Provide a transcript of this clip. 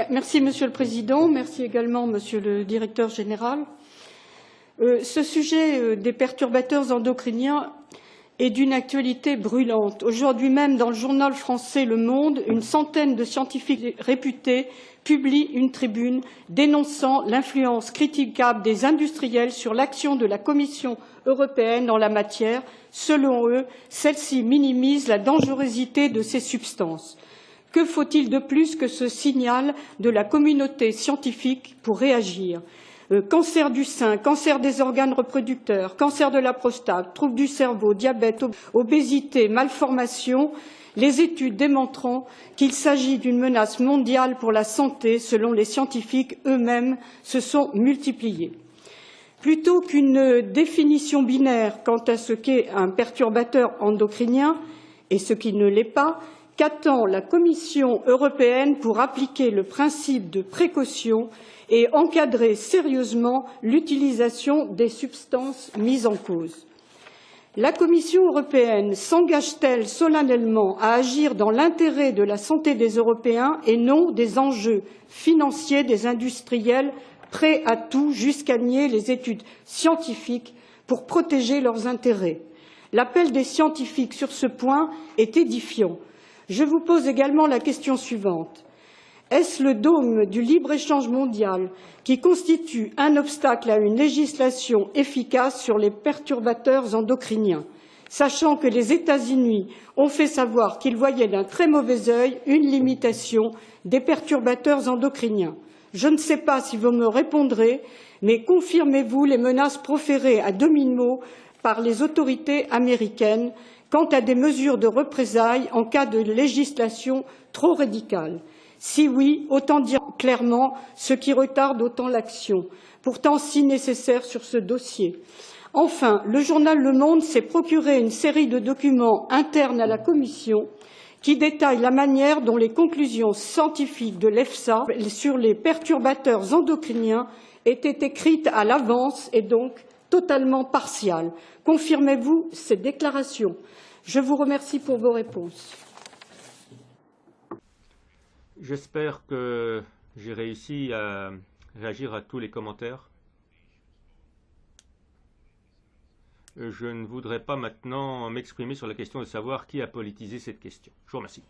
Merci, Monsieur le Président. Merci également, Monsieur le Directeur général. Ce sujet des perturbateurs endocriniens est d'une actualité brûlante. Aujourd'hui même, dans le journal français Le Monde, une centaine de scientifiques réputés publient une tribune dénonçant l'influence critiquable des industriels sur l'action de la Commission européenne en la matière. Selon eux, celle-ci minimise la dangerosité de ces substances. Que faut-il de plus que ce signal de la communauté scientifique pour réagir? Cancer du sein, cancer des organes reproducteurs, cancer de la prostate, troubles du cerveau, diabète, obésité, malformation, les études démontrant qu'il s'agit d'une menace mondiale pour la santé, selon les scientifiques eux-mêmes, se sont multipliées. Plutôt qu'une définition binaire quant à ce qu'est un perturbateur endocrinien et ce qui ne l'est pas, qu'attend la Commission européenne pour appliquer le principe de précaution et encadrer sérieusement l'utilisation des substances mises en cause? La Commission européenne s'engage-t-elle solennellement à agir dans l'intérêt de la santé des Européens et non des enjeux financiers des industriels prêts à tout jusqu'à nier les études scientifiques pour protéger leurs intérêts? L'appel des scientifiques sur ce point est édifiant. Je vous pose également la question suivante. Est-ce le dogme du libre-échange mondial qui constitue un obstacle à une législation efficace sur les perturbateurs endocriniens, sachant que les États-Unis ont fait savoir qu'ils voyaient d'un très mauvais œil une limitation des perturbateurs endocriniens? Je ne sais pas si vous me répondrez, mais confirmez-vous les menaces proférées à demi-mot par les autorités américaines quant à des mesures de représailles en cas de législation trop radicale? Si oui, autant dire clairement ce qui retarde autant l'action, pourtant si nécessaire sur ce dossier. Enfin, le journal Le Monde s'est procuré une série de documents internes à la Commission qui détaillent la manière dont les conclusions scientifiques de l'EFSA sur les perturbateurs endocriniens étaient écrites à l'avance et donc totalement partiales. Confirmez-vous ces déclarations? Je vous remercie pour vos réponses. J'espère que j'ai réussi à réagir à tous les commentaires. Je ne voudrais pas maintenant m'exprimer sur la question de savoir qui a politisé cette question. Je vous remercie.